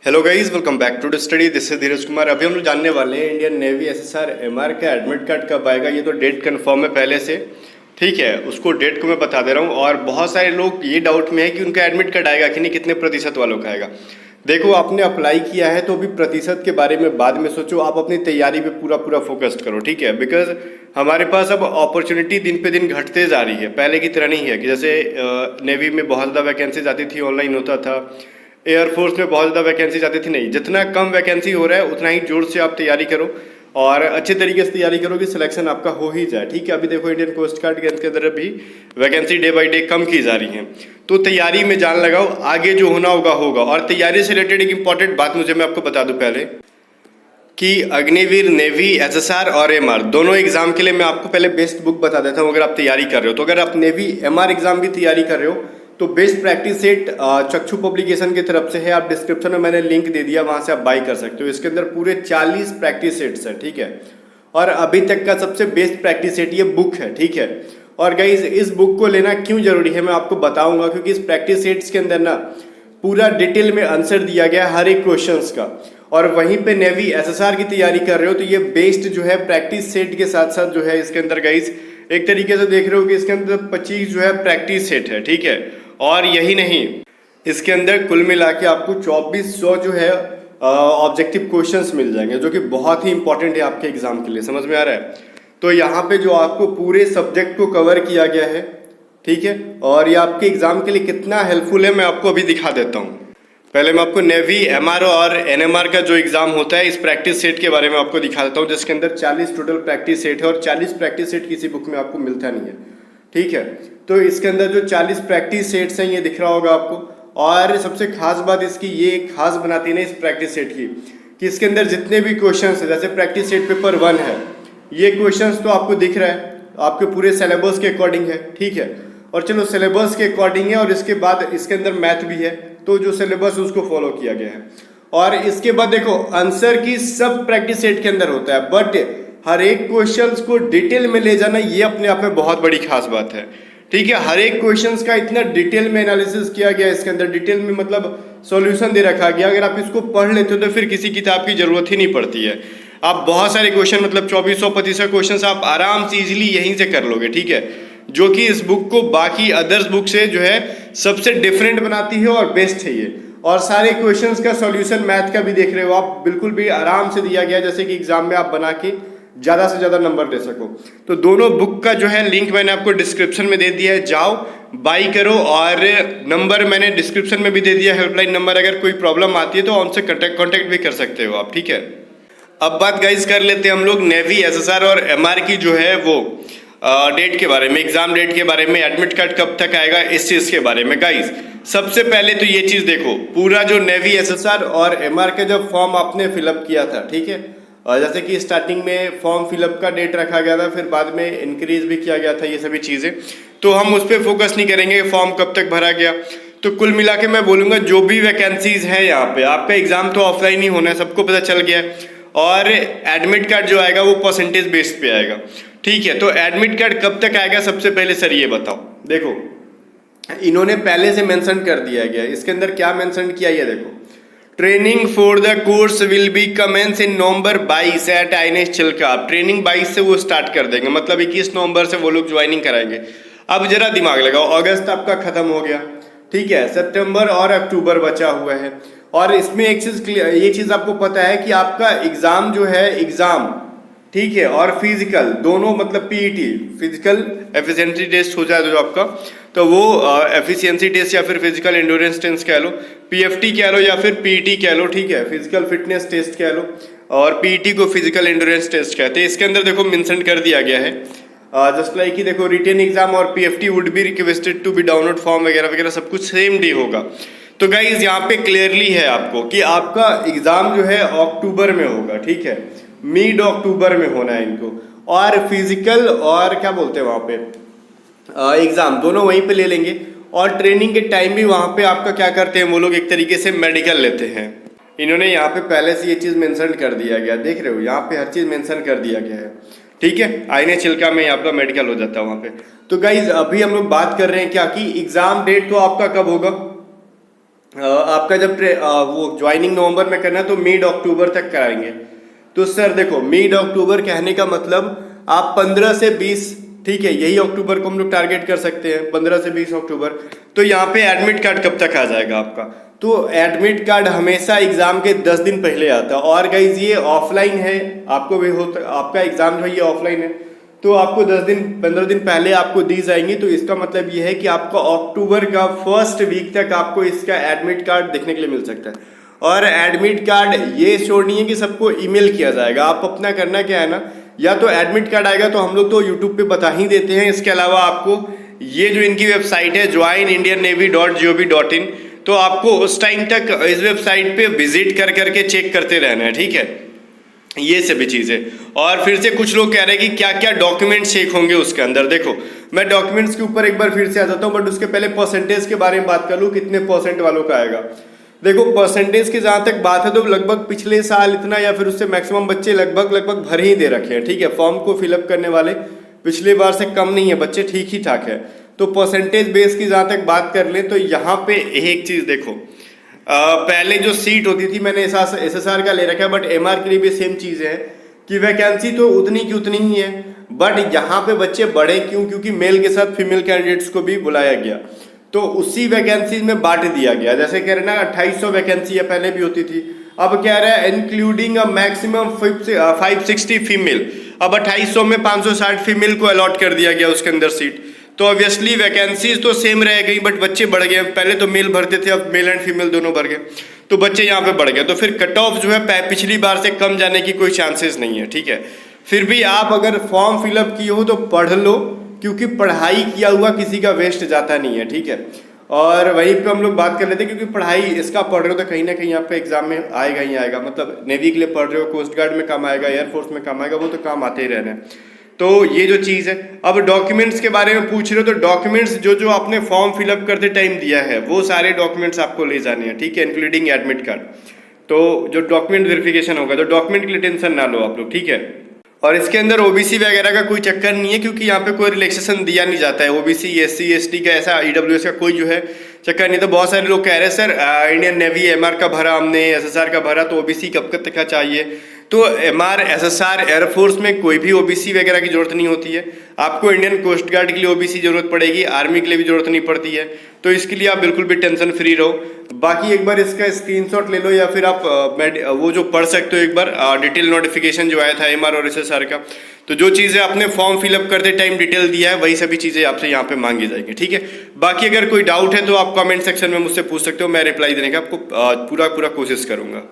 Hello guys, welcome back to the study. This is Dheeraj Kumar. अभी हम लोग जानने वाले हैं इंडियन नेवी एसएसआर एमआर का एडमिट कार्ड कब आएगा। ये तो डेट कंफर्म है पहले से, ठीक है। उसको डेट को मैं बता दे रहा हूँ। और बहुत सारे लोग ये डाउट में है कि उनका एडमिट कार्ड आएगा कि नहीं, कितने प्रतिशत वालों का आएगा। देखो, आपने अप्लाई किया है तो अभी प्रतिशत के बारे में बाद में सोचो। आप अपनी तैयारी पे पूरा पूरा फोकस्ड करो, ठीक है। बिकॉज हमारे पास अब अपॉर्चुनिटी दिन पे दिन घटते जा रही है, पहले की तरह नहीं है कि जैसे नेवी में बहुत ज़्यादा वैकेंसीज आती थी, ऑनलाइन होता था। एयरफोर्स में बहुत ज़्यादा वैकेंसी आती थी, नहीं। जितना कम वैकेंसी हो रहा है उतना ही जोर से आप तैयारी करो और अच्छे तरीके से तैयारी करो कि सिलेक्शन आपका हो ही जाए, ठीक है। अभी देखो, इंडियन कोस्ट गार्ड के अंदर भी वैकेंसी डे बाई डे कम की जा रही है। तो तैयारी में जान लगाओ, आगे जो होना होगा होगा। और तैयारी से रिलेटेड एक इंपॉर्टेंट बात मुझे मैं आपको बता दूं पहले कि अग्निवीर, नेवी, एसएसआर और एमआर दोनों एग्जाम के लिए मैं आपको पहले बेस्ट बुक बता देता हूँ। अगर आप तैयारी कर रहे हो तो, अगर आप नेवी एमआर एग्जाम भी तैयारी कर रहे हो तो बेस्ट प्रैक्टिस सेट चक्षु पब्लिकेशन की तरफ से है। आप डिस्क्रिप्शन में मैंने लिंक दे दिया, वहां से आप बाई कर सकते हो। इसके अंदर पूरे 40 प्रैक्टिस सेट्स है, ठीक है। और अभी तक का सबसे बेस्ट प्रैक्टिस सेट ये बुक है, ठीक है। और गाइज, इस बुक को लेना क्यों जरूरी है मैं आपको बताऊंगा, क्योंकि इस प्रैक्टिस सेट्स के अंदर ना पूरा डिटेल में आंसर दिया गया है हर एक क्वेश्चंस का। और वहीं पे नेवी एसएसआर की तैयारी कर रहे हो तो ये बेस्ड जो है प्रैक्टिस सेट के साथ साथ जो है इसके अंदर गाइज एक तरीके से देख रहे हो कि इसके अंदर 25 जो है प्रैक्टिस सेट है, ठीक है। और यही नहीं, इसके अंदर कुल मिला के आपको 2400 जो है ऑब्जेक्टिव क्वेश्चंस मिल जाएंगे, जो कि बहुत ही इंपॉर्टेंट है आपके एग्जाम के लिए। समझ में आ रहा है? तो यहाँ पे जो आपको पूरे सब्जेक्ट को कवर किया गया है, ठीक है। और ये आपके एग्जाम के लिए कितना हेल्पफुल है मैं आपको अभी दिखा देता हूँ। पहले मैं आपको नेवी, एमआर और एनएमआर का जो एग्जाम होता है इस प्रैक्टिस सेट के बारे में आपको दिखा देता हूँ, जिसके अंदर 40 टोटल प्रैक्टिस सेट है। और 40 प्रैक्टिस सेट किसी बुक में आपको मिलता नहीं है, ठीक है। तो इसके अंदर जो 40 प्रैक्टिस सेट्स हैं ये दिख रहा होगा आपको। और सबसे खास बात इसकी ये खास बनाती है ना इस प्रैक्टिस सेट की, कि इसके अंदर जितने भी क्वेश्चन है, जैसे प्रैक्टिस सेट पेपर 1 है, ये क्वेश्चन तो आपको दिख रहा है, आपके पूरे सिलेबस के अकॉर्डिंग है, ठीक है। और चलो, सिलेबस के अकॉर्डिंग है और इसके बाद इसके अंदर मैथ भी है, तो जो सिलेबस उसको फॉलो किया गया है। और इसके बाद देखो, आंसर की सब प्रैक्टिस सेट के अंदर होता है, बट हर एक क्वेश्चंस को डिटेल में ले जाना ये अपने आप में बहुत बड़ी खास बात है, ठीक है। हर एक क्वेश्चंस का इतना डिटेल में एनालिसिस किया गया इसके अंदर, डिटेल में मतलब सॉल्यूशन दे रखा गया। अगर आप इसको पढ़ लेते हो तो फिर किसी किताब की जरूरत ही नहीं पड़ती है। आप बहुत सारे क्वेश्चन, मतलब 2425 क्वेश्चन आप आराम से इजीली यहीं से कर लोगे, ठीक है। जो कि इस बुक को बाकी अदर्स बुक से जो है सबसे डिफरेंट बनाती है और बेस्ट है ये। और सारे क्वेश्चंस का सॉल्यूशन मैथ का भी देख रहे हो आप, बिल्कुल भी आराम से दिया गया, जैसे कि एग्जाम में आप बना के ज़्यादा से ज़्यादा नंबर ले सको। तो दोनों बुक का जो है लिंक मैंने आपको डिस्क्रिप्शन में दे दिया है, जाओ बाई करो। और नंबर मैंने डिस्क्रिप्शन में भी दे दिया, हेल्पलाइन नंबर। अगर कोई प्रॉब्लम आती है तो उनसे कॉन्टेक्ट भी कर सकते हो आप, ठीक है। अब बात गाइज कर लेते हैं हम लोग नेवी, एसएसआर और एमआर की जो है वो डेट के बारे में, एग्जाम डेट के बारे में, एडमिट कार्ड कब तक आएगा, इस चीज़ के बारे में। गाइज, सबसे पहले तो ये चीज़ देखो, पूरा जो नेवी, एसएसआर और एमआर का जब फॉर्म आपने फिलअप किया था, ठीक है। जैसे कि स्टार्टिंग में फॉर्म फिलअप का डेट रखा गया था, फिर बाद में इंक्रीज भी किया गया था, ये सभी चीज़ें। तो हम उस पर फोकस नहीं करेंगे फॉर्म कब तक भरा गया। तो कुल मिला के मैं बोलूँगा जो भी वैकेंसीज है यहाँ पे, आपका एग्जाम तो ऑफलाइन ही होना है, सबको पता चल गया है। और एडमिट कार्ड जो आएगा वो परसेंटेज बेस्ड पे आएगा, ठीक है। तो एडमिट कार्ड कब तक आएगा, सबसे पहले सर ये बताओ। देखो, इन्होंने पहले से मेंशन कर दिया गया, इसके अंदर क्या मेंशन किया है देखो, training for the course will be commence in November 22 at INS Chilka. Training 22 से वो स्टार्ट कर देंगे, मतलब 21 नवंबर से वो लोग ज्वाइनिंग कराएंगे। अब जरा दिमाग लगाओ, अगस्त आपका खत्म हो गया, ठीक है। सितंबर और अक्टूबर बचा हुआ है। और इसमें एक चीज, ये चीज आपको पता है कि आपका एग्जाम जो है, एग्जाम, ठीक है, और फिजिकल दोनों, मतलब पीईटी, फिजिकल एफिशिएंसी टेस्ट हो जाए जो आपका, तो वो एफिशिएंसी टेस्ट या फिर फिजिकल एंड्योरेंस टेस्ट कह लो, पीएफटी कह लो या फिर पीईटी कह लो, ठीक है, फिजिकल फिटनेस टेस्ट कह लो। और पीईटी को फिजिकल एंड्योरेंस टेस्ट कहते हैं। इसके अंदर देखो मेंशन कर दिया गया है, जस्ट लाइक कि देखो, रिटेन एग्जाम और PFT would be requested to be download form वगैरह वगैरह सब कुछ सेम डे होगा। तो गाइज, यहाँ पे क्लियरली है आपको कि आपका एग्जाम जो है अक्टूबर में होगा, ठीक है, मिड अक्टूबर में होना है इनको। और फिजिकल और क्या बोलते हैं वहाँ पे, एग्जाम दोनों वहीं पे ले लेंगे। और ट्रेनिंग के टाइम भी वहाँ पे आपका क्या करते हैं वो लोग, एक तरीके से मेडिकल लेते हैं। इन्होंने यहाँ पे पहले से ये चीज़ मेंशन कर दिया गया, देख रहे हो, यहाँ पे हर चीज़ मेंशन कर दिया गया है, ठीक है। आईएनएस चिल्का में आपका मेडिकल हो जाता है वहाँ पे। तो गाइज, अभी हम लोग बात कर रहे हैं क्या कि एग्जाम डेट तो आपका कब होगा, आपका जब वो ज्वाइनिंग नवंबर में करना है तो मिड अक्टूबर तक कराएंगे। तो सर देखो, मिड अक्टूबर कहने का मतलब आप 15 से 20, ठीक है, यही अक्टूबर को हम लोग टारगेट कर सकते हैं, 15 से 20 अक्टूबर। तो यहाँ पे एडमिट कार्ड कब तक आ जाएगा आपका? तो एडमिट कार्ड हमेशा एग्जाम के 10 दिन पहले आता है। और गाइज ये ऑफलाइन है, आपको भी होता, आपका एग्जाम जो है ये ऑफलाइन है, तो आपको 10 दिन 15 दिन पहले आपको दी जाएंगी। तो इसका मतलब ये है कि आपको अक्टूबर का फर्स्ट वीक तक आपको इसका एडमिट कार्ड देखने के लिए मिल सकता है। और एडमिट कार्ड ये श्योर नहीं है कि सबको ईमेल किया जाएगा। आप अपना करना क्या है ना, या तो एडमिट कार्ड आएगा तो हम लोग तो यूट्यूब पे बता ही देते हैं, इसके अलावा आपको ये जो इनकी वेबसाइट है joinindiannavy.gov.in, तो आपको उस टाइम तक इस वेबसाइट पे विजिट कर करके चेक करते रहना है, ठीक है, ये सभी चीज़ें। और फिर से कुछ लोग कह रहे हैं कि क्या क्या डॉक्यूमेंट्स चेक होंगे उसके अंदर। देखो मैं डॉक्यूमेंट्स के ऊपर एक बार फिर से आ जाता हूँ, बट उसके पहले परसेंटेज के बारे में बात कर लूँ, कितने परसेंट वालों का आएगा। देखो परसेंटेज की जहाँ तक बात है तो लगभग पिछले साल इतना या फिर उससे मैक्सिमम बच्चे लगभग भर ही दे रखे हैं, ठीक है। फॉर्म को फिलअप करने वाले पिछली बार से कम नहीं है, बच्चे ठीक ही ठाक है। तो परसेंटेज बेस की जहाँ तक बात कर ले तो यहाँ पे एक चीज़ देखो, पहले जो सीट होती थी मैंने SSR का ले रखा है, बट MR के लिए भी सेम चीज़ है कि वैकेंसी तो उतनी की उतनी ही है, बट यहाँ पे बच्चे बढ़े क्यों? क्योंकि मेल के साथ फीमेल कैंडिडेट्स को भी बुलाया गया, तो उसी वैकेंसीज में बांट दिया गया। जैसे कह रहे ना 2800 वैकेंसी है, पहले भी होती थी, अब कह रहा है इंक्लूडिंग अ मैक्सिमम 560 फीमेल। अब 2800 में 560 फीमेल को अलॉट कर दिया गया उसके अंदर सीट। तो ऑब्वियसली वैकेंसीज तो सेम रह गई, बट बच्चे बढ़ गए। पहले तो मेल भरते थे, अब मेल एंड फीमेल दोनों भर गए, तो बच्चे यहाँ पे बढ़ गए। तो फिर कट ऑफ जो है पिछली बार से कम जाने की कोई चांसेस नहीं है, ठीक है। फिर भी आप अगर फॉर्म फिलअप किए हो तो पढ़ लो, क्योंकि पढ़ाई किया हुआ किसी का वेस्ट जाता नहीं है, ठीक है। और वहीं पे हम लोग बात कर लेते हैं, क्योंकि पढ़ाई इसका पढ़ रहे हो तो कहीं ना कहीं यहाँ पे एग्जाम में आएगा ही आएगा। मतलब नेवी के लिए पढ़ रहे हो, कोस्ट गार्ड में काम आएगा, एयरफोर्स में काम आएगा, वो तो काम आते ही रहने हैं। तो ये जो चीज़ है, अब डॉक्यूमेंट्स के बारे में पूछ रहे हो तो डॉक्यूमेंट्स जो आपने फॉर्म फिलअप करते टाइम दिया है वो सारे डॉक्यूमेंट्स आपको ले जाने हैं, ठीक है, इंक्लूडिंग एडमिट कार्ड। तो जो डॉक्यूमेंट वेरिफिकेशन होगा, तो डॉक्यूमेंट के लिए टेंशन ना लो आप लोग, ठीक है। और इसके अंदर OBC वगैरह का कोई चक्कर नहीं है, क्योंकि यहाँ पे कोई रिलैक्सेशन दिया नहीं जाता है। OBC SC ST का ऐसा EWS का कोई जो है चक्कर नहीं। तो बहुत सारे लोग कह रहे हैं सर इंडियन नेवी MR का भरा हमने, SSR का भरा, तो OBC कब तक का चाहिए? तो MR SSR एयरफोर्स में कोई भी OBC वगैरह की जरूरत नहीं होती है। आपको इंडियन कोस्ट गार्ड के लिए OBC जरूरत पड़ेगी, आर्मी के लिए भी जरूरत नहीं पड़ती है। तो इसके लिए आप बिल्कुल भी टेंशन फ्री रहो। बाकी एक बार इसका स्क्रीनशॉट ले लो, या फिर आप वो जो पढ़ सकते हो एक बार डिटेल नोटिफिकेशन जो आया था MR और SSR का। तो जो चीज़ें आपने फॉर्म फिलअप करते टाइम डिटेल दिया है वही सभी चीज़ें आपसे यहाँ पे मांगी जाएगी, ठीक है। बाकी अगर कोई डाउट है तो आप कमेंट सेक्शन में मुझसे पूछ सकते हो, मैं रिप्लाई देने का आपको पूरा कोशिश करूँगा।